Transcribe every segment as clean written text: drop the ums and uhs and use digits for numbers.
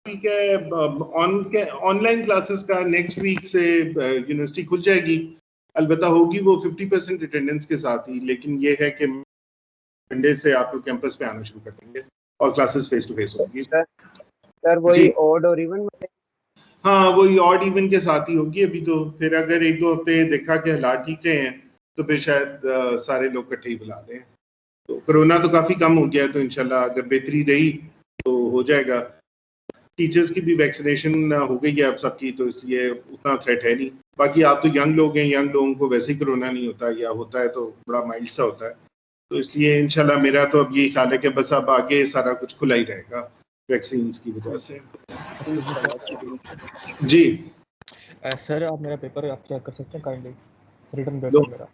ठीक है, online classes का नेक्स्ट वीक से यूनिवर्सिटी खुल जाएगी। अलबत्ता होगी वो 50% अटेंडेंस के साथ ही, लेकिन ये है कि मंडे से आप लोग कैंपस पे आना शुरू कर देंगे और क्लासेस फेस टू फेस होगी। सर वही ऑड और इवन? हाँ, वही ऑड इवन के साथ ही होगी अभी तो। फिर अगर 1-2 हफ्ते देखा कि हालात ठीक रहे हैं तो फिर शायद सारे लोग इकट्ठे ही बुला लें। तो कोरोना तो काफ़ी कम हो गया है, तो इंशाल्लाह अगर बेहतरी रही तो हो जाएगा। टीचर्स की भी वैक्सीनेशन हो गई है अब सबकी, तो इसलिए उतना थ्रेट है नहीं। बाकी आप तो यंग लोग हैं, यंग लोगों को वैसे ही कोरोना नहीं होता, या होता है तो बड़ा माइल्ड सा होता है। तो इसलिए इंशाल्लाह मेरा तो अब ये ख्याल है कि बस अब आगे सारा कुछ खुला ही रहेगा वैक्सीन की वजह से। जी सर आप मेरा पेपर आप चेक कर सकते हैं काइंडली, रिटर्न पेपर मेरा।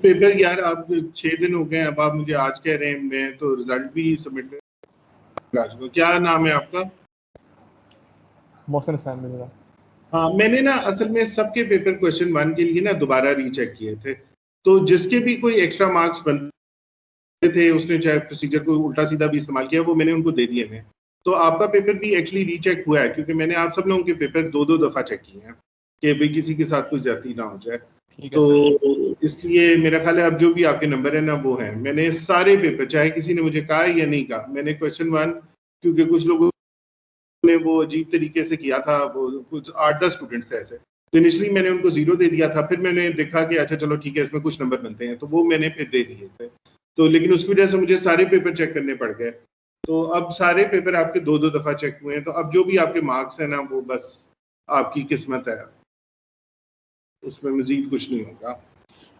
पेपर यार आप 6 दिन हो गए, अब आप मुझे आज कह रहे हैं, मैं तो रिजल्ट भी सबमिट करा चुका। क्या नाम है आपका? मोहसिन हुसैन मेरा। हाँ, मैंने ना असल में सबके पेपर क्वेश्चन 1 के लिए ना दोबारा रीचेक किए थे, तो जिसके भी कोई एक्स्ट्रा मार्क्स बनते थे उसने चाहे प्रोसीजर को उल्टा सीधा भी इस्तेमाल किया, वो मैंने उनको दे दिए हैं। तो आपका पेपर भी एक्चुअली रीचेक हुआ है, क्योंकि मैंने आप सब लोगों के पेपर 2-2 दफा चेक किए हैं कि भाई किसी के साथ कोई ज्यादती ना हो जाए। तो इसलिए मेरा ख्याल है अब जो भी आपके नंबर है ना वो है। मैंने सारे पेपर, चाहे किसी ने मुझे कहा या नहीं कहा, मैंने क्वेश्चन 1, क्योंकि कुछ लोगों ने वो अजीब तरीके से किया था, वो कुछ 8-10 स्टूडेंट्स थे ऐसे, तो इनिशियली मैंने उनको 0 दे दिया था। फिर मैंने देखा कि अच्छा चलो ठीक है, इसमें कुछ नंबर बनते हैं, तो वो मैंने फिर दे दिए थे। तो लेकिन उसकी वजह से मुझे सारे पेपर चेक करने पड़ गए। तो अब सारे पेपर आपके 2-2 दफा चेक हुए हैं, तो अब जो भी आपके मार्क्स है ना वो बस आपकी किस्मत है, उसमें मजीद कुछ नहीं होगा।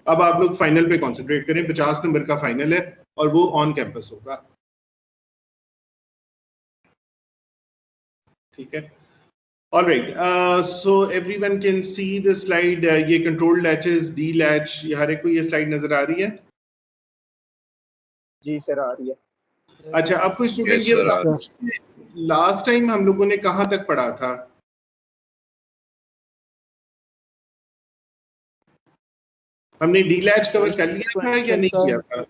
अब आप लोग फाइनल पे कॉन्सेंट्रेट करें। 50 नंबर का फाइनल है और वो ऑन कैंपस होगा, ठीक है? All right, so everyone can see the slide. ये controlled latches, D latch, ये हर एक को ये स्लाइड नजर आ रही है? जी सर आ रही है। अच्छा, अब कोई स्टूडेंट ये बता, लास्ट टाइम हम लोगों ने कहाँ तक पढ़ा था? हमने डी लैच कवर कर लिया था या नहीं किया था?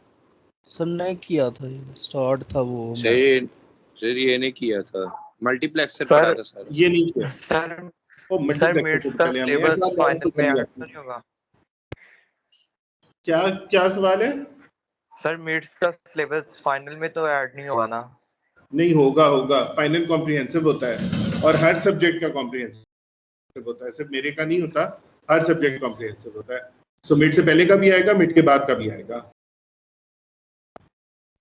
सर नहीं किया था, ये स्टार्ट था वो। सर ये नहीं किया था, मल्टीप्लेक्स से पढ़ा था सर। ये नहीं किया सर। ओ मल्टीप्लेक्स का सिलेबस फाइनल में नहीं होगा क्या सवाल है? सर मिड्स का सिलेबस फाइनल में तो ऐड नहीं होगा ना? नहीं होगा, फाइनल कॉम्प्रिहेंसिव होता है और हर सब्जेक्ट का कॉम्प्रिहेंसिव होता है, सिर्फ मेरे का नहीं होता, हर सब्जेक्ट कॉम्प्रिहेंसिव होता है। सो मिड से पहले का भी आएगा, मिड के बाद का भी आएगा।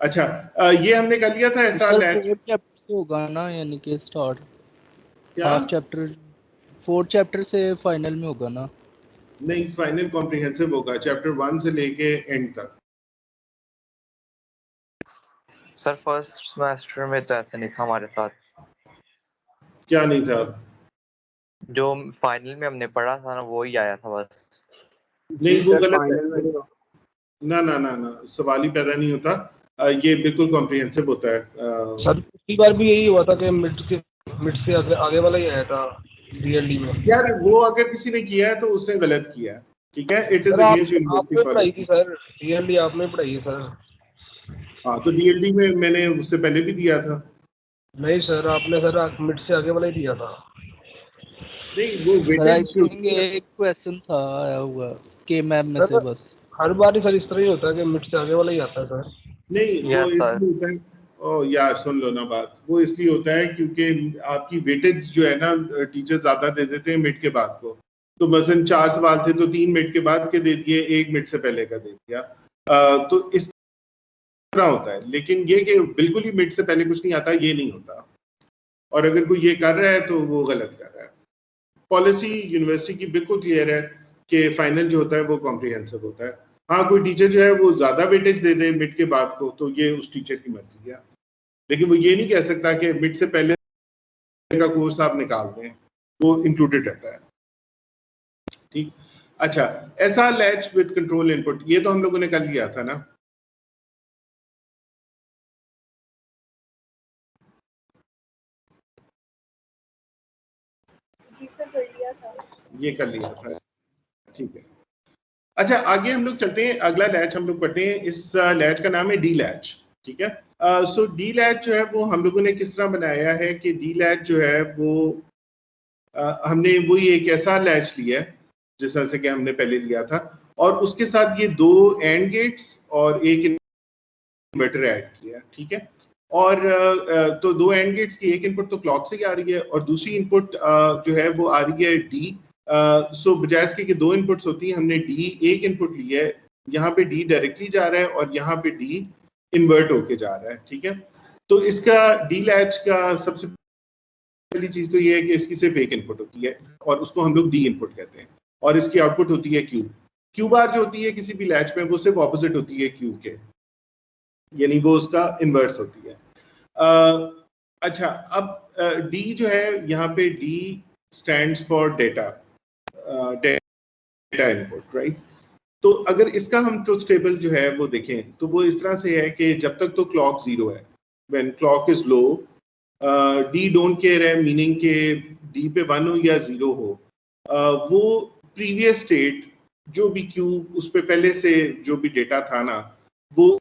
अच्छा, ये हमने कर लिया था ऐसा लैच। 4 चैप्टर से होगा ना, यानी कि स्टार्ट क्या? हाफ चैप्टर 4 चैप्टर से फाइनल में होगा ना? नहीं, फाइनल कॉम्प्रिहेंसिव होगा चैप्टर 1 से लेके एंड तक। सर फर्स्ट सेमेस्टर में तो ऐसा नहीं था हमारे साथ। क्या नहीं था? जो फाइनल में हमने पढ़ा था ना वो ही आया था बस। नहीं वो गलत है। ना सवाल ही पैदा नहीं होता, ये बिल्कुल कॉम्प्रिहेंसिव होता है। सर पिछली बार भी यही हुआ था कि मिड से आगे वाला ही आया था डीएलडी में। यार वो अगर किसी ने किया है तो उसने गलत किया है, ठीक है? इट इज अगेंस्ट यूनिवर्सिटी पढ़ाई थी सर, डीएलडी आपने पढ़ाई है सर। हाँ, तो डीएलडी में मैंने उससे पहले भी दिया था। नहीं सर, आपने सर मिड से आगे वाला ही दिया था। नहीं वो वेटेज एक क्वेश्चन था आया हुआ के मैम में से बस। हर बार ही सर इस तरह ही होता है कि मिड से आगे वाला ही आता है सर। नहीं वो इसलिए होता है, ओ यार सुन लो ना बात, वो इसलिए होता है क्योंकि आपकी वेटेज जो है ना टीचर ज्यादा दे देते हैं मिड के बाद को। तो मसलन 4 सवाल थे तो 3 मिड के बाद के दे दिए, 1 मिड से पहले का दे दिया। तो इस तरह होता है, लेकिन ये कि बिल्कुल ही मिड से पहले कुछ नहीं आता, ये नहीं होता। और अगर कोई ये कर रहा है तो वो गलत कर रहा है। पॉलिसी यूनिवर्सिटी की बिल्कुल क्लियर है कि फाइनल जो होता है वो कॉम्प्रिहेंसिव होता है। हाँ, कोई टीचर जो है वो ज्यादा वेटेज दे दे मिड के बाद को, तो ये उस टीचर की मर्जी है, लेकिन वो ये नहीं कह सकता कि मिड से पहले का कोर्स आप निकाल दें, वो इंक्लूडेड रहता है, ठीक? अच्छा, ऐसा लैच विद कंट्रोल इनपुट, ये तो हम लोगों ने कर लिया था ना? जी सर, कर लिया था। ये कर लिया था, ठीक है। अच्छा, आगे हम लोग चलते हैं, अगला लैच हम लोग पढ़ते हैं। इस लैच का नाम है डी लैच। ठीक है। सो डी लैच जो है वो हम लोगों ने किस तरह बनाया है कि डी लैच जो है वो हमने वही एक ऐसा लैच लिया है जिस तरह से कि हमने पहले लिया था, और उसके साथ ये 2 एंड गेट्स और एक इन्वर्टर ऐड किया, ठीक है। और तो 2 एंड गेट्स की एक इनपुट तो क्लॉक से ही आ रही है और दूसरी इनपुट जो है वो आ रही है डी। सो बजाय इसके कि 2 इनपुट्स होती हैं, हमने डी एक इनपुट लिया है, यहाँ पे डी डायरेक्टली जा रहा है और यहाँ पे डी इन्वर्ट होके जा रहा है, ठीक है। तो इसका डी लैच का सबसे पहली चीज तो ये है कि इसकी सिर्फ एक इनपुट होती है और उसको हम लोग डी इनपुट कहते हैं, और इसकी आउटपुट होती है क्यू। क्यू बार जो होती है किसी भी लैच में वो सिर्फ ऑपोजिट होती है क्यू के, यानी वो उसका इन्वर्स होती है। अच्छा, अब डी जो है यहाँ पे D stands for data, data input, right. तो अगर इसका हम ट्रुथ टेबल जो है वो देखें तो वो इस तरह से है कि जब तक तो क्लॉक 0 है, when clock is low, D don't care है, मीनिंग के डी पे 1 हो या 0 हो, वो प्रीवियस स्टेट जो भी क्यू उस पे पहले से जो भी डेटा था ना, वो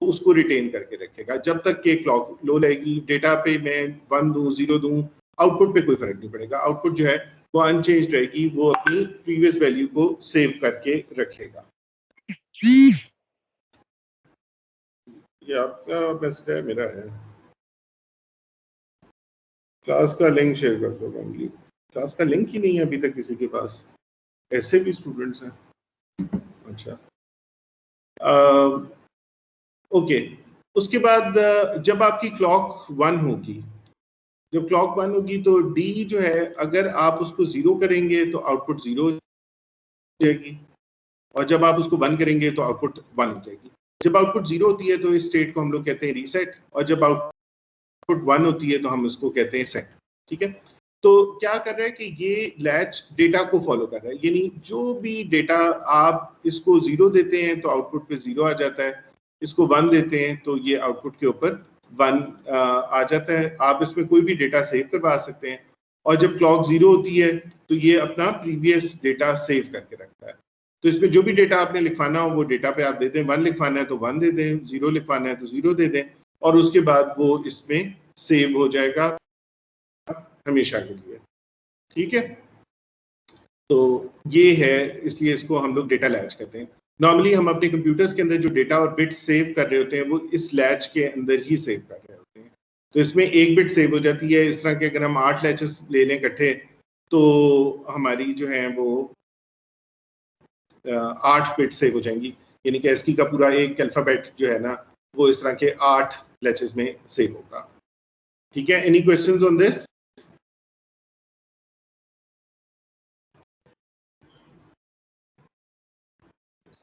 उसको रिटेन करके रखेगा जब तक के क्लॉक लो रहेगी। डेटा पे मैं 1 दूं 0 दूं, आउटपुट पे कोई फर्क नहीं पड़ेगा, आउटपुट जो है वो अनचेंज रहेगी, वो अपनी प्रीवियस वैल्यू को सेव करके रखेगा। ये आपका मैसेज है, मेरा है। क्लास का लिंक शेयर कर दो फैमिली। क्लास का लिंक ही नहीं है अभी तक किसी के पास, ऐसे भी स्टूडेंट्स हैं। अच्छा, ओके। उसके बाद जब आपकी क्लॉक 1 होगी, जब क्लॉक 1 होगी तो डी जो है अगर आप उसको 0 करेंगे तो आउटपुट 0 हो जाएगी, और जब आप उसको 1 करेंगे तो आउटपुट 1 हो जाएगी। जब आउटपुट 0 होती है तो इस स्टेट को हम लोग कहते हैं रीसेट, और जब आउटपुट 1 होती है तो हम उसको कहते हैं सेट, ठीक है। तो क्या कर रहा है कि ये लैच डेटा को फॉलो कर रहा है, यानी जो भी डेटा आप इसको 0 देते हैं तो आउटपुट पे 0 आ जाता है, इसको 1 देते हैं तो ये आउटपुट के ऊपर 1 आ जाता है। आप इसमें कोई भी डेटा सेव करवा सकते हैं, और जब क्लॉक 0 होती है तो ये अपना प्रीवियस डेटा सेव करके रखता है। तो इसमें जो भी डेटा आपने लिखवाना हो वो डेटा पे आप दे दें, 1 लिखवाना है तो 1 दे दें, 0 लिखवाना है तो 0 दे दें, और उसके बाद वो इसमें सेव हो जाएगा हमेशा के लिए, ठीक है। तो ये है, इसलिए इसको हम लोग डेटा लैच कहते हैं। नॉर्मली हम अपने कंप्यूटर्स के अंदर जो डेटा और बिट्स सेव कर रहे होते हैं वो इस लैच के अंदर ही सेव कर रहे होते हैं, तो इसमें एक बिट सेव हो जाती है। इस तरह के अगर हम 8 लैचेस ले लें इकट्ठे तो हमारी जो है वो 8 बिट सेव हो जाएंगी, यानी कि एस्की का पूरा एक अल्फाबेट जो है ना वो इस तरह के 8 लैचेस में सेव होगा, ठीक है। Any questions on this?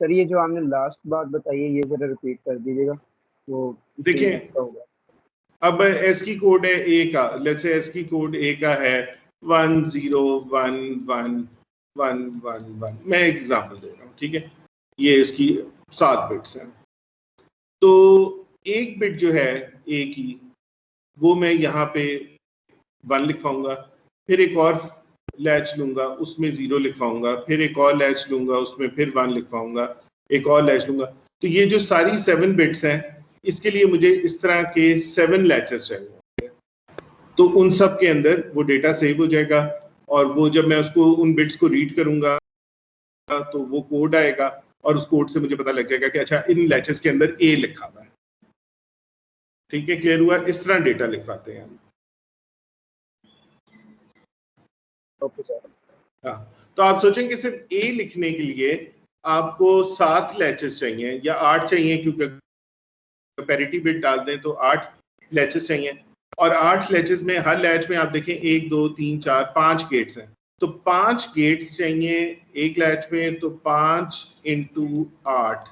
Sir ये जो आपने लास्ट बात बताई है ये जरा रिपीट कर दीजिएगा। वो देखिए, अब एस्की कोड है ए का, लेट्स से एस्की कोड ए का है 10111111। मैं एग्जांपल दे रहा हूँ, ठीक है। ये इसकी 7 बिट्स हैं, तो एक बिट जो है ए की वो मैं यहाँ पे 1 लिखवाऊंगा, फिर एक और लैच लूंगा उसमें 0 लिखवाऊंगा, फिर एक और लैच लूंगा उसमें फिर 1 लिखवाऊंगा, एक और लैच लूंगा। तो ये जो सारी 7 बिट्स हैं इसके लिए मुझे इस तरह के 7 लैचेस चाहिए, तो उन सब के अंदर वो डेटा सेव हो जाएगा, और वो जब मैं उसको उन बिट्स को रीड करूंगा तो वो कोड आएगा, और उस कोड से मुझे पता लग जाएगा कि अच्छा इन लैचेस के अंदर ए लिखा हुआ है, ठीक है। क्लियर हुआ? इस तरह डेटा लिखवाते हैं हम। Okay sir. हाँ, तो आप सोचेंगे सिर्फ ए लिखने के लिए आपको 7 लैचेस चाहिए या 8 चाहिए, क्योंकि पैरिटी बिट डाल दें तो 8 लैचेस चाहिए, और 8 लैचेस में हर लैच में आप देखें 1 2 3 4 5 गेट्स हैं, तो 5 गेट्स चाहिए एक लैच में, तो 5 × 8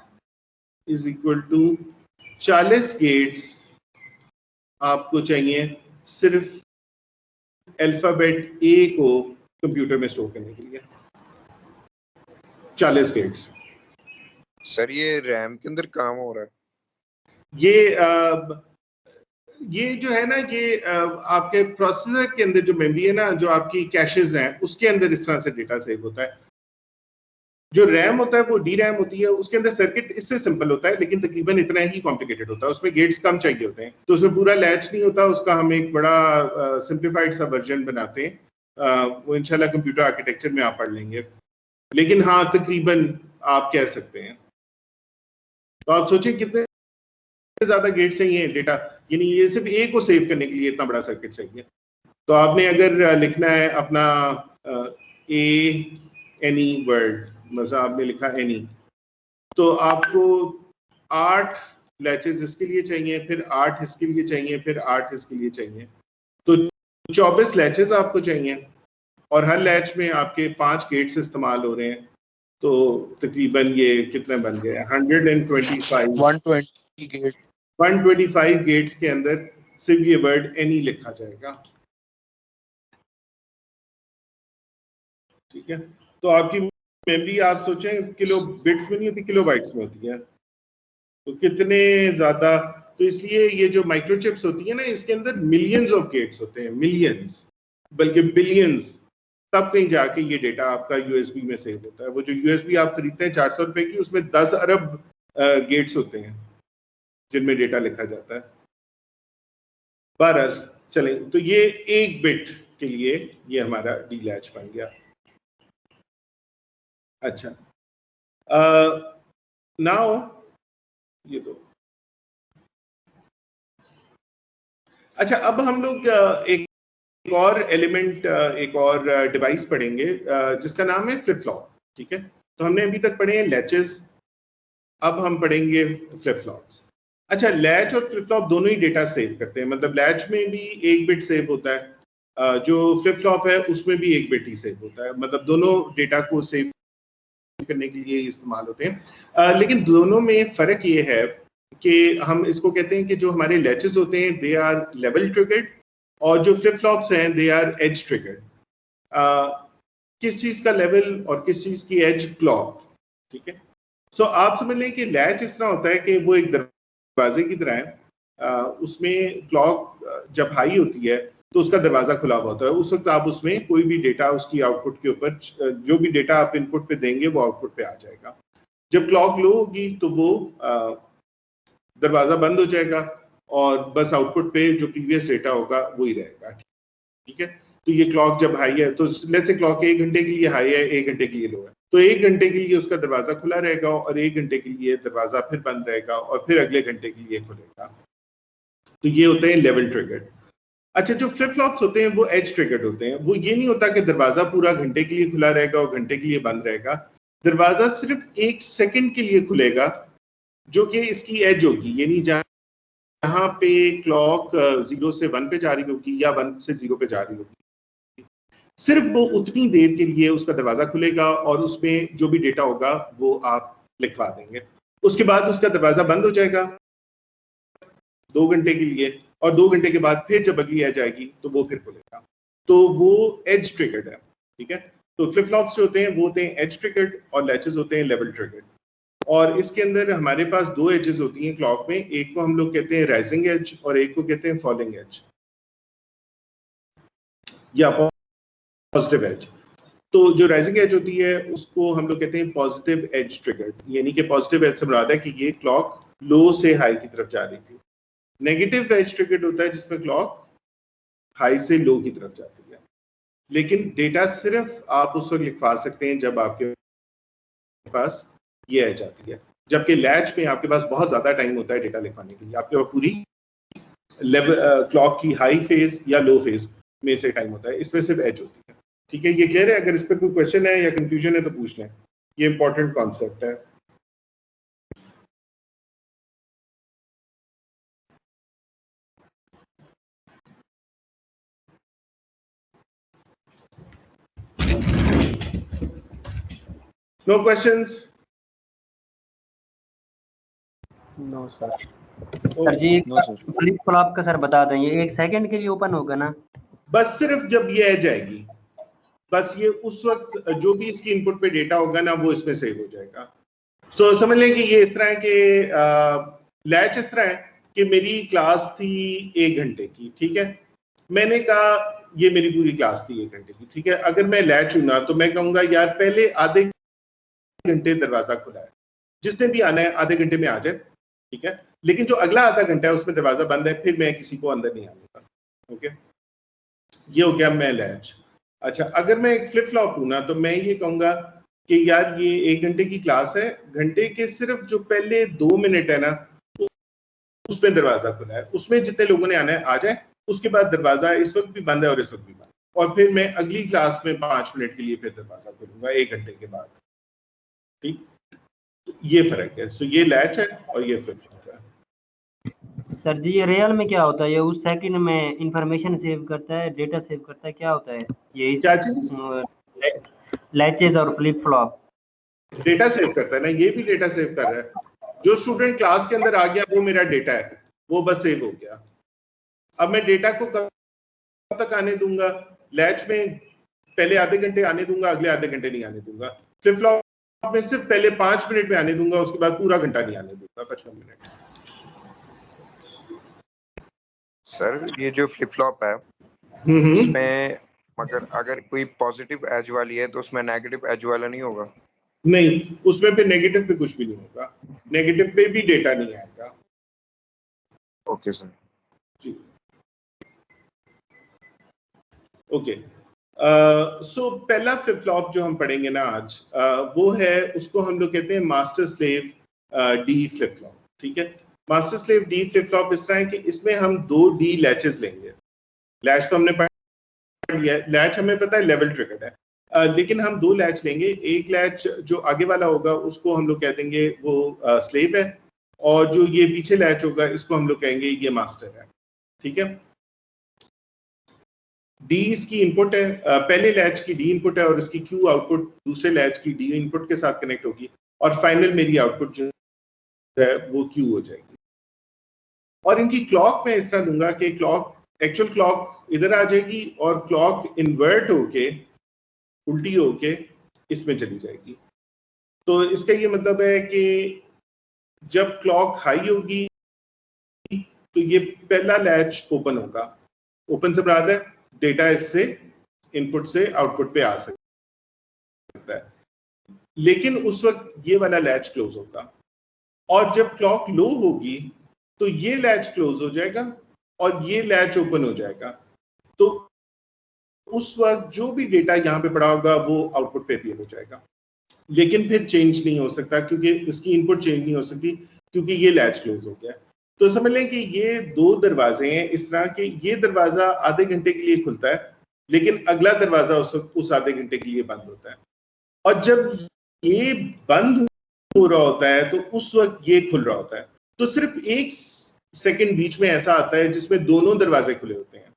इज इक्वल टू 40 गेट्स आपको चाहिए सिर्फ अल्फाबेट ए को कंप्यूटर में स्टोर करने के लिए। 40 गेट्स। सर ये रैम के अंदर काम हो रहा है? ये जो है ना, ये आपके प्रोसेसर के अंदर जो मेमोरी है ना, जो आपकी कैशेस हैं उसके अंदर इस तरह से डेटा सेव होता है। जो रैम होता है वो डी रैम होती है, उसके अंदर सर्किट इससे सिंपल होता है लेकिन तकरीबन इतना ही कॉम्प्लिकेटेड होता है, उसमें गेट्स कम चाहिए होते हैं, तो उसमें पूरा लैच नहीं होता, उसका हम एक बड़ा सिंप्लीफाइड सा वर्जन बनाते हैं। वो इंशाल्लाह कंप्यूटर आर्किटेक्चर में आप पढ़ लेंगे, लेकिन हाँ तकरीबन आप कह सकते हैं। तो आप सोचें कितने ज्यादा गेट चाहिए डेटा, यानी ये सिर्फ ए को सेव करने के लिए इतना बड़ा सर्किट चाहिए। तो आपने अगर लिखना है अपना एनी वर्ड, मतलब आपने लिखा एनी, तो आपको 8 लैचेस इसके लिए चाहिए, फिर 8 इसके लिए चाहिए, फिर 8 इसके लिए चाहिए, तो 24 लैचेस आपको चाहिए और हर लैच में आपके 5 गेट्स इस्तेमाल हो रहे हैं, तो तकरीबन ये कितने बन गए 125 गेट्स के अंदर सिर्फ ये वर्ड एनी लिखा जाएगा। ठीक है, तो आपकी मेमोरी आप सोचें किलो बिट्स में नहीं होती, किलो बाइट्स में होती है, तो कितने ज्यादा। तो इसलिए ये जो माइक्रोचिप्स होती है ना, इसके अंदर मिलियंस ऑफ गेट्स होते हैं, मिलियंस बल्कि बिलियंस, तब कहीं जाके ये डेटा आपका यूएसबी में सेव होता है। वो जो यूएसबी आप खरीदते हैं 400 रुपए की, उसमें 10 अरब गेट्स होते हैं जिनमें डेटा लिखा जाता है। बहरहाल चलें, तो ये 1 बिट के लिए ये हमारा डी लैच बन गया। अच्छा, नाउ ये दो। अच्छा, अब हम लोग एक और एलिमेंट, एक और डिवाइस पढ़ेंगे जिसका नाम है फ्लिप फ्लॉप। ठीक है, तो हमने अभी तक पढ़े हैं लैचेस, अब हम पढ़ेंगे फ्लिप फ्लॉप्स। अच्छा, लैच और फ्लिप फ्लॉप दोनों ही डेटा सेव करते हैं, मतलब लैच में भी 1 बिट सेव होता है, जो फ्लिप फ्लॉप है उसमें भी 1 बिट ही सेव होता है, मतलब दोनों डेटा को सेव करने के लिए इस्तेमाल होते हैं। लेकिन दोनों में फर्क ये है कि हम इसको कहते हैं कि जो हमारे लैचेस होते हैं दे आर लेवल ट्रिगर्ड, और जो फ्लिप फ्लॉप्स हैं दे आर एज ट्रिगर्ड। किस चीज का लेवल और किस चीज की एज? क्लॉक। ठीक है, सो आप समझ लें कि लैच इस तरह होता है कि वो एक दरवाजे की तरह है, उसमें क्लॉक जब हाई होती है तो उसका दरवाजा खुला हुआ होता है, उस वक्त आप उसमें कोई भी डेटा उसकी आउटपुट के ऊपर, जो भी डेटा आप इनपुट पे देंगे वो आउटपुट पे आ जाएगा। जब क्लॉक लो होगी तो वो दरवाजा बंद हो जाएगा और बस आउटपुट पे जो प्रीवियस डेटा होगा वही रहेगा। ठीक है, तो ये क्लॉक जब हाई है तो लेट्स से क्लॉक 1 घंटे के लिए हाई है, 1 घंटे के लिए लो है, तो 1 घंटे के लिए उसका दरवाजा खुला रहेगा और 1 घंटे के लिए दरवाजा फिर बंद रहेगा और फिर अगले घंटे के लिए खुलेगा। तो ये होते हैं लेवल ट्रिगर्ड। अच्छा, जो फ्लिप फ्लॉप्स होते हैं वो एज ट्रिगर्ड होते हैं। वो ये नहीं होता कि दरवाजा पूरा घंटे के लिए खुला रहेगा और घंटे के लिए बंद रहेगा, दरवाजा सिर्फ 1 सेकंड के लिए खुलेगा जो कि इसकी एज होगी, यानी जहाँ पे क्लॉक 0 से 1 पे जा रही होगी या 1 से 0 पे जा रही होगी, सिर्फ वो उतनी देर के लिए उसका दरवाजा खुलेगा और उसमें जो भी डेटा होगा वो आप लिखवा देंगे। उसके बाद उसका दरवाजा बंद हो जाएगा 2 घंटे के लिए, और 2 घंटे के बाद फिर जब अगली एज आएगी तो वो फिर खुलेगा। तो वो एज ट्रिगर्ड है। ठीक है, तो फ्लिप फ्लॉप्स जो होते हैं वो होते हैं एज ट्रिगर्ड और लैचेस होते हैं लेवल ट्रिगर्ड। और इसके अंदर हमारे पास 2 एजेस होती हैं क्लॉक में, एक को हम लोग कहते हैं राइजिंग एज और एक को कहते हैं फॉलिंग एज या पॉजिटिव एज। तो जो राइजिंग एज होती है उसको हम लोग कहते हैं पॉजिटिव एज ट्रिगर्ड, यानी कि पॉजिटिव एज से मुराद है कि ये क्लॉक लो से हाई की तरफ जा रही थी। नेगेटिव एज ट्रिगर्ड होता है जिसमें क्लॉक हाई से लो की तरफ जाती है, लेकिन डेटा सिर्फ आप उस वक्त लिखवा सकते हैं जब आपके पास ये एज आती है, जबकि लैच में आपके पास बहुत ज्यादा टाइम होता है डेटा लिखवाने के लिए। आपके पास पूरी लेवल क्लॉक की हाई फेज या लो फेज में से टाइम होता है, इसमें सिर्फ एज होती है। ठीक है, ये क्लियर है? अगर इस पर कोई क्वेश्चन है या कंफ्यूजन है तो पूछ लें, ये इंपॉर्टेंट कॉन्सेप्ट है। No questions? No sir. Sir जी फ्लिप फ्लॉप का सर बता दें, ये 1 सेकंड के लिए ओपन होगा ना? बस सिर्फ जब ये एज आएगी, बस ये उस वक्त जो भी इसकी इनपुट पे डेटा होगा ना वो इसमें सेव हो जाएगा। तो समझ लें कि ये इस तरह है कि लैच इस तरह है कि मेरी क्लास थी 1 घंटे की। ठीक है, मैंने कहा ये मेरी पूरी क्लास थी 1 घंटे की। ठीक है, अगर मैं लैच हूं ना तो मैं कहूंगा यार पहले आधे घंटे दरवाजा खुला है, जिसने भी आना है आधे घंटे में आ जाए, ठीक है। लेकिन जो अगला आधा घंटा है उसमें दरवाजा बंद है, फिर मैं किसी को अंदर नहीं आने दूंगा, ओके। ये हो गया मैं लैच। अच्छा, अगर मैं एक फ्लिप फ्लॉप हूं ना, तो मैं ये कहूंगा कि यार ये 1 घंटे की क्लास है, घंटे के सिर्फ जो पहले 2 मिनट है ना उसमें दरवाजा खुला है, उसमें जितने लोगों ने आना है आ जाए, उसके बाद दरवाजा इस वक्त भी बंद है और इस वक्त भी बंद है, और फिर मैं अगली क्लास में 5 मिनट के लिए फिर दरवाजा खोलूंगा 1 घंटे के बाद, ठीक। तो ये फर्क है। सो ये लैच है और ये फ्लिप फ्लॉप है। सर जी ये रियल में क्या होता है? ये उस सेकंड में इंफॉर्मेशन सेव करता है, डेटा सेव करता है, क्या होता है ये? क्या चीज? लैचेस और फ्लिप फ्लॉप डेटा सेव करता है ना, ये भी डेटा सेव कर रहा है। जो स्टूडेंट क्लास के अंदर आ गया वो मेरा डेटा है, वो बस सेव हो गया। अब मैं डेटा को कब तक आने दूंगा? लैच में पहले आधे घंटे आने दूंगा, अगले आधे घंटे नहीं आने दूंगा। फ्लिप फ्लॉप में सिर्फ पहले 5 मिनट में आने दूंगा, उसके बाद पूरा घंटा नहीं आने दूंगा, 55 मिनट। सर ये जो फ्लिप फ्लॉप है इसमें अगर कोई पॉजिटिव एज वाली है तो उसमें नेगेटिव एज वाला नहीं होगा? नहीं, उसमें पे नेगेटिव पे कुछ भी नहीं होगा, नेगेटिव पे भी डेटा नहीं आएगा। Okay sir. जी ओके। सो पहला फ्लिप फ्लॉप जो हम पढ़ेंगे ना आज, वो है, उसको हम लोग कहते हैं master slave D flip flop, ठीक है। Master slave D flip flop इस तरह है कि इसमें हम 2 डी लैचेस लेंगे। लैच तो हमने पढ़ लिया, लैच हमें पता है लेवल ट्रिगर्ड है, लेकिन हम 2 लैच लेंगे। एक लैच जो आगे वाला होगा उसको हम लोग कह देंगे वो स्लेव है, और जो ये पीछे लैच होगा इसको हम लोग कहेंगे ये मास्टर है, ठीक है। डी इसकी इनपुट है, पहले लैच की डी इनपुट है, और इसकी क्यू आउटपुट दूसरे लैच की डी इनपुट के साथ कनेक्ट होगी, और फाइनल मेरी आउटपुट जो है वो क्यू हो जाएगी। और इनकी क्लॉक मैं इस तरह दूंगा कि क्लॉक, एक्चुअल क्लॉक इधर आ जाएगी और क्लॉक इन्वर्ट होके, उल्टी होके इसमें चली जाएगी। तो इसका ये मतलब है कि जब क्लॉक हाई होगी तो ये पहला लैच ओपन होगा। ओपन से मुराद है डेटा इससे इनपुट से आउटपुट पे आ सकता है, लेकिन उस वक्त ये वाला लैच क्लोज होगा। और जब क्लॉक लो होगी तो ये लैच क्लोज हो जाएगा और ये लैच ओपन हो जाएगा। तो उस वक्त जो भी डेटा यहाँ पे पड़ा होगा वो आउटपुट पे अपीयर हो जाएगा, लेकिन फिर चेंज नहीं हो सकता क्योंकि उसकी इनपुट चेंज नहीं हो सकती क्योंकि ये लैच क्लोज हो गया। तो समझ लें कि ये 2 दरवाजे हैं इस तरह के। ये दरवाजा आधे घंटे के लिए खुलता है, लेकिन अगला दरवाजा उस आधे घंटे के लिए बंद होता है। और जब ये बंद हो रहा होता है तो उस वक्त ये खुल रहा होता है। तो सिर्फ 1 सेकंड बीच में ऐसा आता है जिसमें दोनों दरवाजे खुले होते हैं।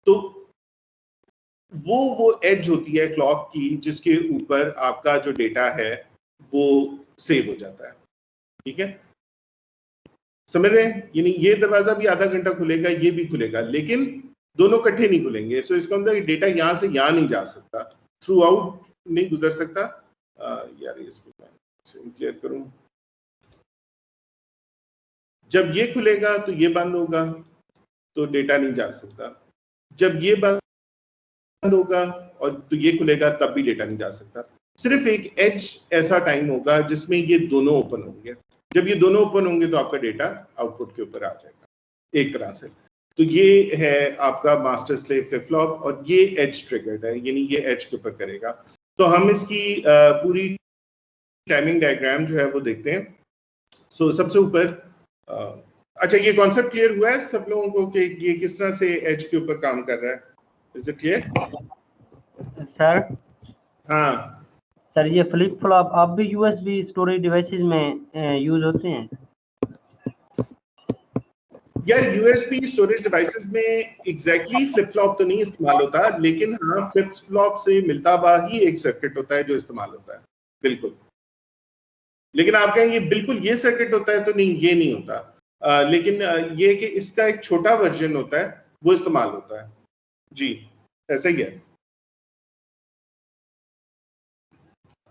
तो वो एज होती है क्लॉक की जिसके ऊपर आपका जो डेटा है वो सेव हो जाता है, ठीक है। समझ रहे हैं? यानी ये दरवाजा भी आधा घंटा खुलेगा, ये भी खुलेगा, लेकिन दोनों इकट्ठे नहीं खुलेंगे। सो इसका मतलब डेटा यहाँ से यहाँ नहीं जा सकता, थ्रू आउट नहीं गुजर सकता। यार इसको क्लियर करूं। जब ये खुलेगा तो ये बंद होगा, तो डेटा नहीं जा सकता। जब ये बंद होगा और तो ये खुलेगा तब भी डेटा नहीं जा सकता। सिर्फ एक एज ऐसा टाइम होगा जिसमें ये दोनों ओपन होंगे। जब ये दोनों ओपन होंगे तो आपका डेटा आउटपुट के ऊपर आ जाएगा एक तरह से। तो ये है आपका मास्टर स्लेव फ्लिप फ्लॉप, और ये एज ट्रिगर्ड है, यानी ये एज के ऊपर करेगा। तो हम इसकी पूरी टाइमिंग डायग्राम जो है वो देखते हैं। सो सबसे ऊपर अच्छा, ये कॉन्सेप्ट क्लियर हुआ है सब लोगों को कि ये किस तरह से एज के ऊपर काम कर रहा है? Is it clear sir? हाँ सर ये फ्लिप फ्लॉप आप भी यूएसबी स्टोरेज डिवाइसेस में यूज होते हैं? यार यूएसबी स्टोरेज डिवाइसेस में एग्जैक्टली फ्लिप फ्लॉप तो नहीं इस्तेमाल होता, लेकिन हाँ फ्लिप फ्लॉप से मिलता हुआ ही एक सर्किट होता है जो इस्तेमाल होता है, बिल्कुल। लेकिन आप कहें ये बिल्कुल ये सर्किट होता है तो नहीं, ये नहीं होता। लेकिन ये कि इसका एक छोटा वर्जन होता है वो इस्तेमाल होता है। जी ऐसा ही है।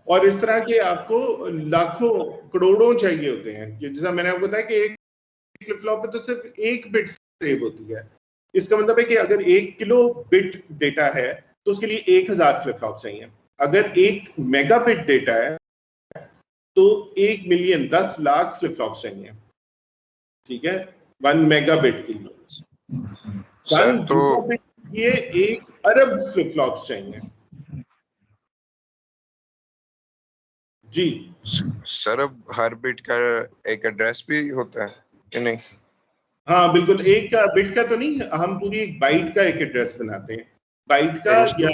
और इस तरह के आपको लाखों करोड़ों चाहिए होते हैं। जैसा मैंने आपको बताया कि एक फ्लिप फ्लॉप में तो सिर्फ 1 बिट सेव होती है। इसका मतलब है कि अगर 1 किलो बिट डेटा है तो उसके लिए 1000 फ्लिप फ्लॉप चाहिए। अगर 1 मेगाबिट डेटा है तो 1 मिलियन 10 लाख फ्लिप फ्लॉप्स चाहिए, ठीक है, 1 मेगाबिट के लिए। सर तो 1 अरब फ्लिप फ्लॉप्स चाहिए जी। सर अब हर बिट का एक एड्रेस भी होता है कि नहीं? हाँ बिल्कुल, एक का बिट का तो नहीं, हम पूरी एक बाइट का एक एड्रेस बनाते हैं, बाइट का या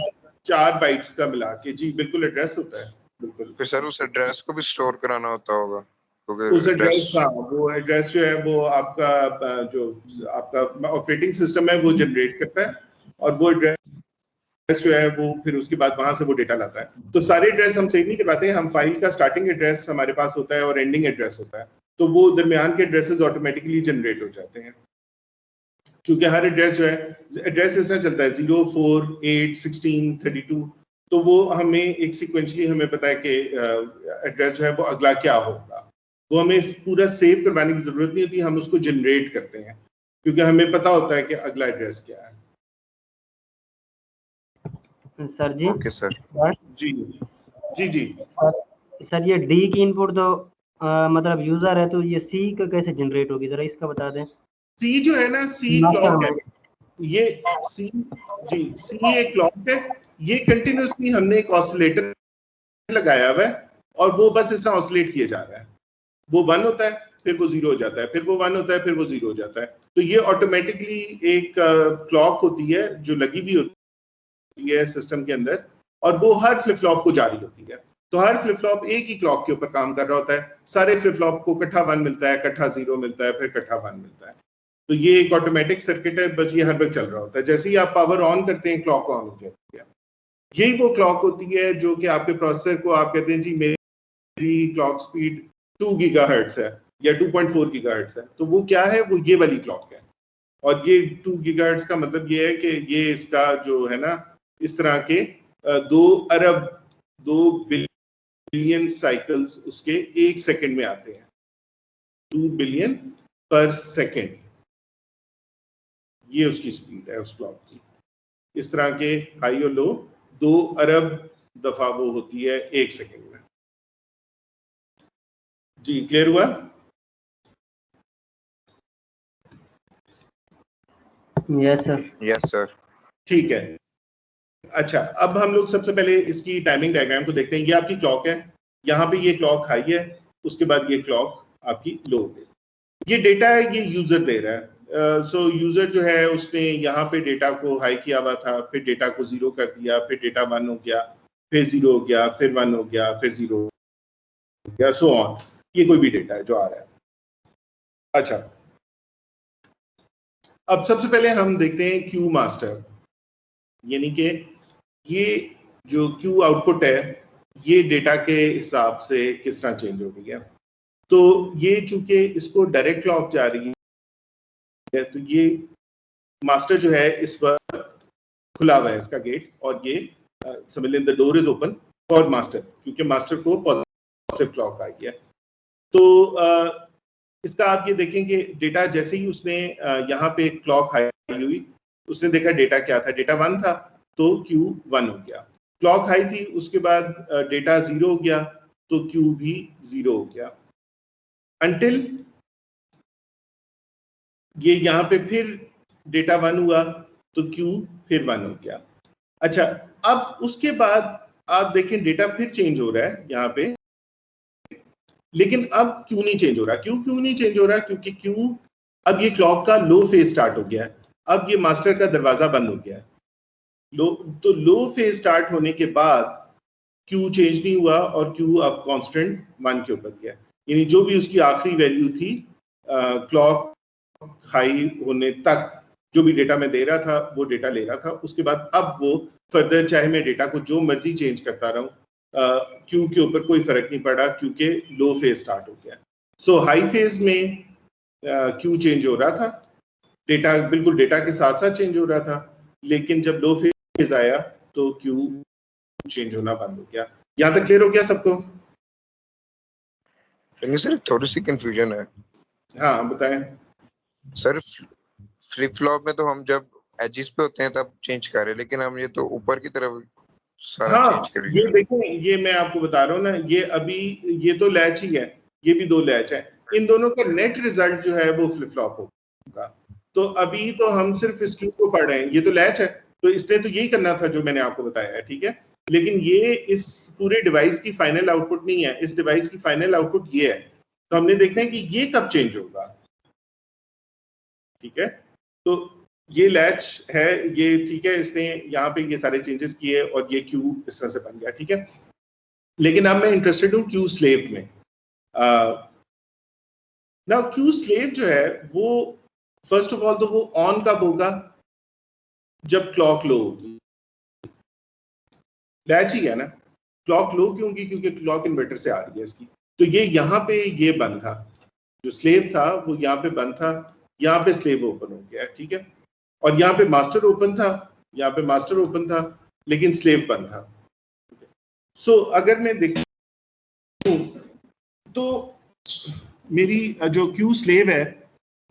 4 बाइट्स का मिला के। जी बिल्कुल एड्रेस होता है, बिल्कुल। फिर सर उस एड्रेस को भी स्टोर कराना होता होगा, उस एड्रेस का, वो एड्रेस जो है वो आपका जो आपका ऑपरेटिंग सिस्टम है वो जनरेट करता है, और वो एड्रेस जो है वो फिर उसके बाद वहां से वो डेटा लाता है। तो सारे एड्रेस हम सेव नहीं करवाते, हम फाइल का स्टार्टिंग एड्रेस हमारे पास होता है और एंडिंग एड्रेस होता है, तो वो दरमियान के एड्रेसेस ऑटोमेटिकली जनरेट हो जाते हैं, क्योंकि हर एड्रेस जो है, एड्रेस इस तरह चलता है 0, 4, 8, 16, 32, तो वो हमें एक सीक्वेंशली हमें पता है कि एड्रेस जो है वो अगला क्या होगा। वो हमें पूरा सेव करवाने की जरूरत नहीं होती, हम उसको जनरेट करते हैं, क्योंकि हमें पता होता है कि अगला एड्रेस क्या है। सर जी। Okay sir. जी जी जी सर ये डी की इनपुट तो मतलब यूजर है, तो ये सी का कैसे जनरेट होगी, जरा इसका बता दें। सी जो है ना, सी क्लॉक है, ये सी, जी सी एक क्लॉक है, ये कंटिन्यूसली हमने एक ऑसिलेटर लगाया हुआ है और वो बस इस तरह ऑसिलेट किए जा रहा है। वो 1 होता है, फिर वो 0 हो जाता है, फिर वो 1 होता है, फिर वो 0 हो जाता है। तो ये ऑटोमेटिकली एक क्लॉक होती है जो लगी हुई होती है सिस्टम के अंदर, और वो हर फ्लिप फ्लॉप को जारी होती है। तो हर फ्लिप फ्लॉप एक ही क्लॉक के ऊपर काम कर रहा होता है, सारे फ्लिप फ्लॉप को इकट्ठा 1 मिलता है, इकट्ठा 0 मिलता है, फिर इकट्ठा 1 मिलता है। तो ये एक ऑटोमेटिक सर्किट है, बस ये हर वक्त चल रहा होता है। जैसे ही आप पावर ऑन करते हैं, क्लॉक ऑन हो जाती है। यही वो क्लॉक होती है जो कि आपके प्रोसेसर को आप कहते हैं जी मेरी क्लॉक स्पीड 2 गीगाहर्ट्ज है या 2.4 गीगाहर्ट्ज है, तो वो क्या है, वो ये वाली क्लॉक है। और ये 2 गीगाहर्ट्ज का मतलब ये है कि ये इसका जो है ना, इस तरह के 2 अरब 2 बिलियन साइकिल्स उसके 1 सेकंड में आते हैं, 2 बिलियन पर सेकंड, ये उसकी स्पीड है उस क्लॉक की। इस तरह के हाई और लो 2 अरब दफा वो होती है 1 सेकंड में। जी क्लियर हुआ? Yes sir. Yes sir. ठीक है। अच्छा, अब हम लोग सबसे पहले इसकी टाइमिंग डायग्राम को देखते हैं। ये आपकी क्लॉक है, यहाँ पे ये क्लॉक हाई है, उसके बाद ये क्लॉक आपकी लो है। ये डेटा है, ये यूजर दे रहा है। सो यूजर जो है उसने यहाँ पे डेटा को हाई किया हुआ था, फिर डेटा को 0 कर दिया, फिर डेटा 1 हो गया, फिर 0 हो गया, फिर 1 हो गया, फिर 0 हो गया, सो ऑन। ये कोई भी डेटा है जो आ रहा है। अच्छा, अब सबसे पहले हम देखते हैं क्यू मास्टर, यानी कि ये जो क्यू आउटपुट है ये डेटा के हिसाब से किस तरह चेंज हो गई है। तो ये चूंकि इसको डायरेक्ट क्लॉक जा रही है, तो ये मास्टर जो है इस वक्त खुला हुआ है इसका गेट, और ये समझ लें the door is open for master, क्योंकि मास्टर को पॉजिटिव क्लॉक आई है। तो इसका आप ये देखें कि डेटा जैसे ही उसने यहाँ पे क्लॉक हाई हुई, उसने देखा डेटा क्या था, डेटा 1 था, तो क्यू 1 हो गया। क्लॉक हाई थी, उसके बाद डेटा 0 हो गया, तो क्यू भी 0 हो गया, अंटिल ये यहाँ पे फिर डेटा 1 हुआ, तो क्यू फिर 1 हो गया। अच्छा, अब उसके बाद आप देखें डेटा फिर चेंज हो रहा है यहाँ पे, लेकिन अब क्यू नहीं चेंज हो रहा। क्यों नहीं चेंज हो रहा? क्योंकि क्यू अब ये क्लॉक का लो फेज स्टार्ट हो गया है, अब ये मास्टर का दरवाजा बंद हो गया है। तो लो फेज स्टार्ट होने के बाद क्यू चेंज नहीं हुआ, और क्यू अब कांस्टेंट 1 के ऊपर गया, यानी जो भी उसकी आखिरी वैल्यू थी क्लॉक हाई होने तक, जो भी डेटा मैं दे रहा था वो डेटा ले रहा था। उसके बाद अब वो फर्दर चाहे मैं डेटा को जो मर्जी चेंज करता रहूं, क्यू के ऊपर कोई फर्क नहीं पड़ा, क्योंकि लो फेज स्टार्ट हो गया। सो हाई फेज में क्यू चेंज हो रहा था, डेटा बिल्कुल डेटा के साथ साथ चेंज हो रहा था, लेकिन जब लो फेज आया तो क्यू चेंज होना बंद हो गया। यहाँ तक क्लियर हो गया सबको? सर थोड़ी सी कंफ्यूजन है। हाँ बताएं सर। फ्लिप फ्लॉप में तो हम जब एजिस पे होते हैं तब चेंज कर रहे हैं, लेकिन हम ये तो ऊपर की तरफ सारा हाँ, चेंज करेंगे। ये देखें, ये मैं आपको बता रहा हूँ ना, ये अभी ये तो लैच ही है, ये भी 2 लैच है, इन दोनों का नेट रिजल्ट जो है वो फ्लिप फ्लॉप होगा। तो अभी तो हम सिर्फ इस क्यू को पढ़ रहे हैं, ये तो लैच है, तो इसने तो यही करना था जो मैंने आपको बताया है, ठीक है। लेकिन ये इस पूरे डिवाइस की फाइनल आउटपुट नहीं है, इस डिवाइस की फाइनल आउटपुट ये है। तो हमने देखना है कि ये कब चेंज होगा, ठीक है। तो ये लैच है, ये ठीक है, इसने यहाँ पे ये सारे चेंजेस किए और ये क्यू इस तरह से बन गया, ठीक है। लेकिन अब मैं इंटरेस्टेड हूँ क्यू स्लेव में। ना क्यू स्लेव जो है वो फर्स्ट ऑफ ऑल तो वो ऑन कब होगा, जब क्लॉक लो होगी। लैच ही है ना, क्लॉक लो क्यों होगी, क्योंकि क्लॉक इन्वर्टर से आ रही है इसकी। तो ये यहाँ पे ये बंद था, जो स्लेव था वो यहाँ पे बंद था, यहाँ पे स्लेव ओपन हो गया, ठीक है। और यहाँ पे मास्टर ओपन था, यहाँ पे मास्टर ओपन था, लेकिन स्लेव बंद था। सो अगर मैं देखूं तो मेरी जो क्यू स्लेव है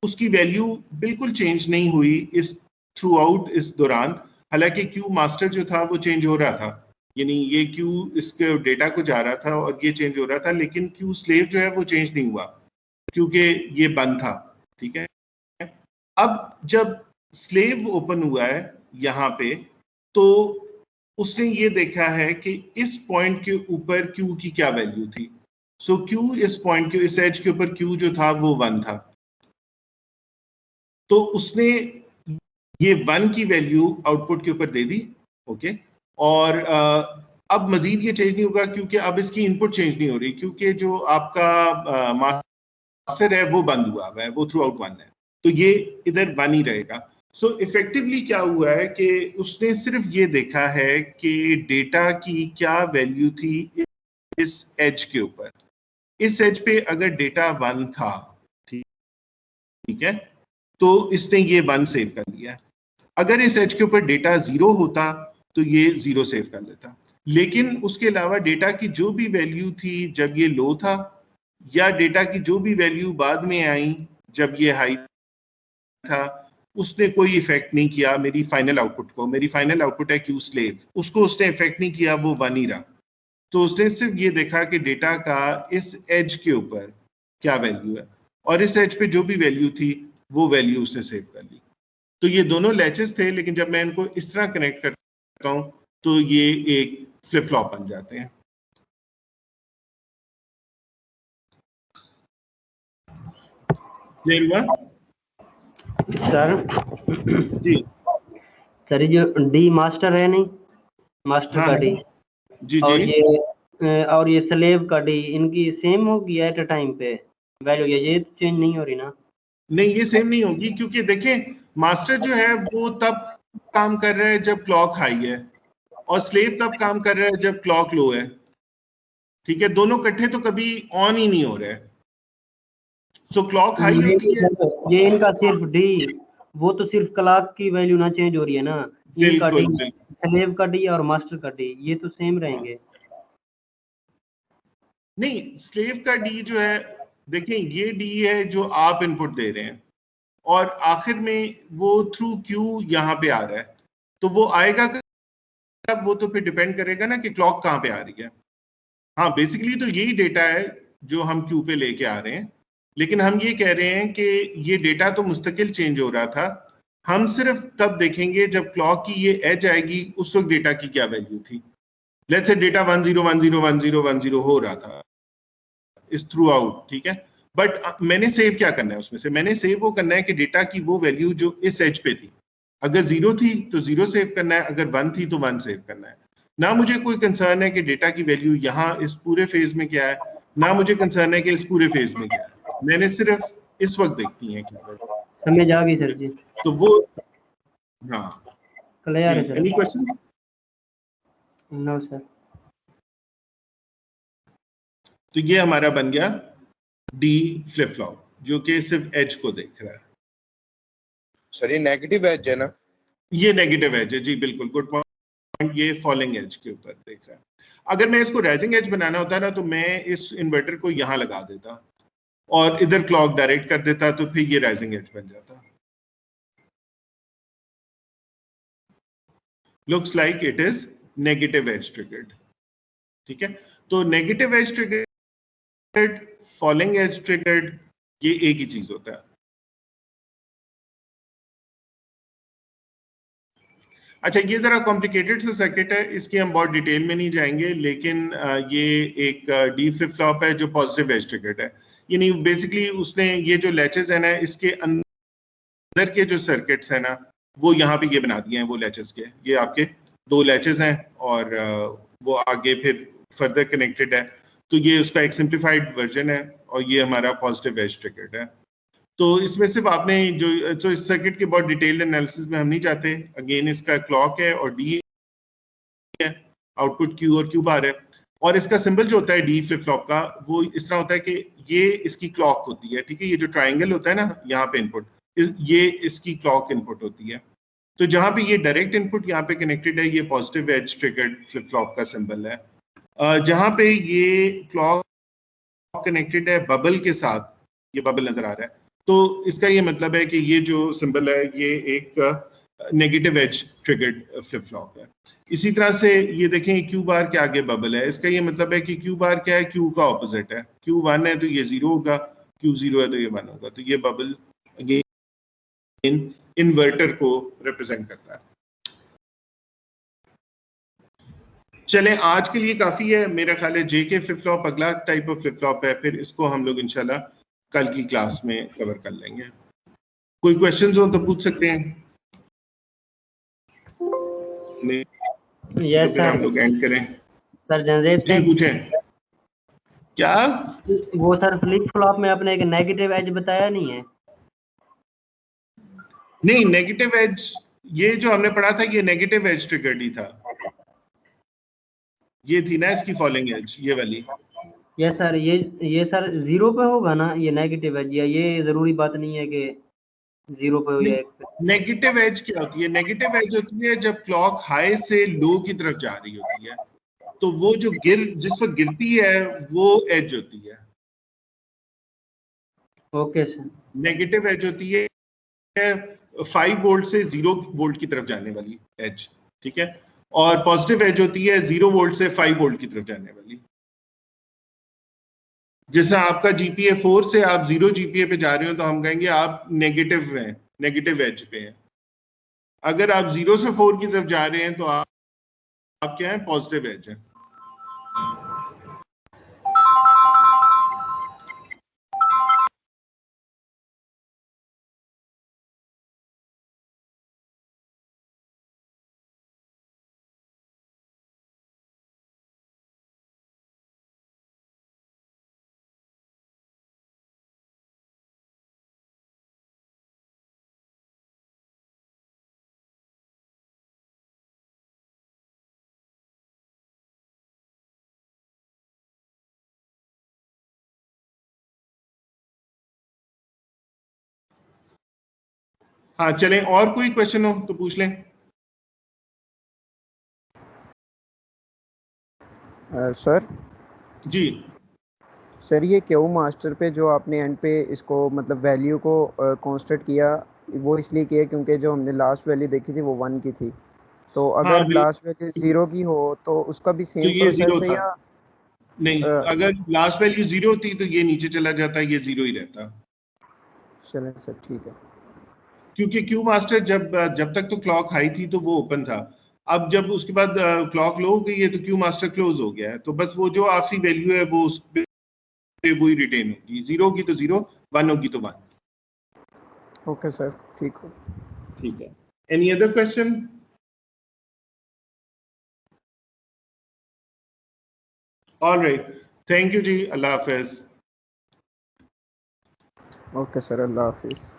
उसकी वैल्यू बिल्कुल चेंज नहीं हुई इस थ्रू आउट इस दौरान। हालांकि क्यू मास्टर जो था वो चेंज हो रहा था, यानी ये क्यू इसके डेटा को जा रहा था और ये चेंज हो रहा था, लेकिन क्यू स्लेव जो है वो चेंज नहीं हुआ क्योंकि ये बंद था, ठीक है। अब जब स्लेव ओपन हुआ है यहाँ पे, तो उसने ये देखा है कि इस पॉइंट के ऊपर क्यू की क्या वैल्यू थी। सो क्यू इस पॉइंट के, इस एज के ऊपर क्यू जो था वो 1 था, तो उसने ये 1 की वैल्यू आउटपुट के ऊपर दे दी, ओके। और अब मजीद ये चेंज नहीं होगा क्योंकि अब इसकी इनपुट चेंज नहीं हो रही, क्योंकि जो आपका मास्टर है वो बंद हुआ है, वो थ्रू आउट 1 है, तो ये इधर 1 ही रहेगा। सो इफेक्टिवली क्या हुआ है कि उसने सिर्फ ये देखा है कि डेटा की क्या वैल्यू थी इस एज के ऊपर। इस एज पे अगर डेटा 1 था, ठीक है, तो इसने ये 1 सेव कर लिया। अगर इस एज के ऊपर डेटा 0 होता तो ये 0 सेव कर लेता। लेकिन उसके अलावा डेटा की जो भी वैल्यू थी जब ये लो था, या डेटा की जो भी वैल्यू बाद में आई जब ये हाई था, उसने कोई इफेक्ट नहीं किया मेरी फाइनल आउटपुट को। मेरी फाइनल आउटपुट है क्यू स्लेव, उसको उसने इफेक्ट नहीं किया, वो 1 ही रहा। तो उसने सिर्फ ये देखा कि डेटा का इस एज के ऊपर क्या वैल्यू है, और इस एज पे जो भी वैल्यू थी वो वैल्यू उसने सेव कर ली। तो ये दोनों लैचेस थे, लेकिन जब मैं इनको इस तरह कनेक्ट करता हूँ तो ये एक फ्लिप फ्लॉप बन जाते हैं। क्लियर हुआ सर? जी सर ये जो डी मास्टर है नहीं, मास्टर हाँ, का डी, जी और ये स्लेव का डी, इनकी सेम होगी एट अ टाइम पे वैल्यू, ये तो चेंज नहीं हो रही ना? नहीं, ये सेम नहीं होगी, क्योंकि देखें मास्टर जो है वो तब काम कर रहा है जब क्लॉक हाई है, और स्लेव तब काम कर रहा है जब क्लॉक लो है, ठीक है। दोनों इकट्ठे तो कभी ऑन ही नहीं हो रहे। सो क्लॉक हाई होती है, ये इनका सिर्फ डी, वो तो सिर्फ क्लॉक की वैल्यू ना चेंज हो रही है ना, इनका डी, स्लेव का डी और मास्टर का डी ये तो सेम रहेंगे। नहीं, स्लेव का डी जो है, देखें ये डी है जो आप इनपुट दे रहे हैं, और आखिर में वो थ्रू क्यू यहाँ पे आ रहा है, तो वो आएगा कब, वो तो फिर डिपेंड करेगा ना कि क्लॉक कहाँ पे आ रही है। हाँ, बेसिकली तो यही डेटा है जो हम क्यू पे लेके आ रहे हैं, लेकिन हम ये कह रहे हैं कि ये डेटा तो मुस्तकिल चेंज हो रहा था, हम सिर्फ तब देखेंगे जब क्लॉक की ये एज आएगी, उस वक्त डेटा की क्या वैल्यू थी। लेट्स से डेटा 10101010 हो रहा था इस थ्रू आउट, ठीक है। बट मैंने सेव क्या करना है उसमें से, मैंने सेव वो करना है कि डेटा की वो वैल्यू जो इस एज पे थी, अगर 0 थी तो 0 सेव करना है, अगर 1 थी तो 1 सेव करना है। ना मुझे कोई कंसर्न है कि डेटा की वैल्यू यहाँ इस पूरे फेज में क्या है, ना मुझे कंसर्न है कि इस पूरे फेज में क्या है, मैंने सिर्फ इस वक्त देखनी है क्या वैल्यू। समझ आ गई सर जी। तो वो, हाँ क्लियर है sir? Any question? No sir. तो ये हमारा बन गया डी फ्लिप फ्लॉप, जो कि सिर्फ एज को देख रहा है। सर ये नेगेटिव एज है ना? ये नेगेटिव एज है जी, बिल्कुल, गुड पॉइंट। ये फॉलिंग एज के ऊपर देख रहा है। अगर मैं इसको राइजिंग एज बनाना होता ना, तो मैं इस इन्वर्टर को यहाँ लगा देता और इधर क्लॉक डायरेक्ट कर देता, तो फिर ये राइजिंग एज बन जाता। Looks like it is negative edge triggered. ठीक है, तो negative edge triggered, falling edge triggered, ये एक ही चीज होता है। अच्छा, ये जरा कॉम्प्लिकेटेड सा सर्किट है, इसकी हम बहुत डिटेल में नहीं जाएंगे, लेकिन ये एक डी फ्लिप फ्लॉप है जो पॉजिटिव एज ट्रिगर्ड है। यानी बेसिकली उसने ये जो लैचेस है ना, इसके अंदर के जो सर्किट्स है ना, वो यहाँ पे ये बना दिए हैं वो लैचेस के। ये आपके दो लैचेस हैं और वो आगे फिर फर्दर कनेक्टेड है। तो ये उसका एक सिंप्लीफाइड वर्जन है और ये हमारा पॉजिटिव एज ट्रिगर्ड है। तो इसमें सिर्फ आपने जो इस सर्किट के बहुत डिटेल्ड एनालिसिस में हम नहीं जाते। अगेन इसका क्लॉक है और डी है, आउटपुट क्यू और क्यू बार है, और इसका सिंबल जो होता है डी फ्लिप फ्लॉप का, वो इस तरह होता है कि ये इसकी क्लॉक होती है। ठीक है, ये जो ट्राइंगल होता है ना यहाँ पे इनपुट, ये इसकी क्लॉक इनपुट होती है। तो जहाँ पे ये डायरेक्ट इनपुट यहाँ पे कनेक्टेड है, ये positive edge triggered flip flop का सिंबल है। जहाँ पे ये क्लॉक कनेक्टेड है बबल के साथ, ये बबल नजर आ रहा है, तो इसका ये मतलब है कि ये जो सिंबल है ये एक negative edge triggered flip flop है। इसी तरह से ये देखें क्यू बार के आगे बबल है, इसका ये मतलब है कि क्यू बार क्या है, क्यू का ऑपोजिट है। क्यू 1 है तो ये 0 होगा, क्यू 0 है तो ये 1 होगा। तो ये बबल अगेन इन्वर्टर को रिप्रेजेंट करता है। चलें, आज के लिए काफी है मेरा ख्याल है। जेके फ्लिप फ्लॉप अगला टाइप ऑफ फ्लिप फ्लॉप है, फिर इसको हम लोग इंशाल्लाह कल की क्लास में कवर कर लेंगे। कोई क्वेश्चंस हो तो पूछ सकते हैं। यस तो फिर हम लोग एंड करें। सर जनरेब जी पूछें। क्या वो सर फ्लिप फ्लॉप में आपने एक नेगेटिव एज बताया नहीं है? नहीं, नेगेटिव एज ये जो हमने पढ़ा था ये नेगेटिव एज ट्रिगर्ड ही था। ये थी ना इसकी फॉलिंग एज, ये वाली। यस सर, ये सर 0 पे होगा ना ये नेगेटिव एज, या ये जरूरी बात नहीं है कि 0 पे हो या 1 पे? नेगेटिव एज क्या होती है? नेगेटिव एज होती है जब क्लॉक हाई से लो की तरफ जा रही होती है, तो वो जो जिस वक्त गिरती है वो एज होती है। Okay sir. नेगेटिव एज होती है 5 वोल्ट से 0 वोल्ट की तरफ जाने वाली एज। ठीक है, और पॉजिटिव एज होती है 0 वोल्ट से 5 वोल्ट की तरफ जाने वाली। जैसे आपका जीपीए 4 से आप 0 जीपीए पे जा रहे हो तो हम कहेंगे आप नेगेटिव हैं, नेगेटिव एज पे हैं। अगर आप 0 से 4 की तरफ जा रहे हैं तो आप क्या है, पॉजिटिव एज है। हाँ चलें, और कोई क्वेश्चन हो तो पूछ लें। सर जी सर, ये क्यू मास्टर पे जो आपने एंड पे इसको मतलब वैल्यू को कांस्टेंट किया, वो इसलिए किया क्योंकि जो हमने लास्ट वैल्यू देखी थी वो 1 की थी। तो अगर हाँ, लास्ट वैल्यू 0 की हो तो उसका भी तो सेम ये 0 प्रोसेस है था। या नहीं, अगर लास्ट वैल्यू 0 होती तो ये नीचे चला जाता, ये 0 ही रहता। चलें सर, ठीक है। क्योंकि क्यू मास्टर जब तक तो क्लॉक हाई थी तो वो ओपन था। अब जब उसके बाद क्लॉक लो हो गई है तो क्यू मास्टर क्लोज हो गया है। तो बस वो जो आखिरी वैल्यू है वो उस पे वो ही रिटेन होगी। 0 होगी तो 0, 1 होगी तो 1। ओके सर, ठीक हो। ठीक है, any other question? Alright, thank you जी, अल्लाह हाफिज। ओके सर, अल्लाह हाफिज़।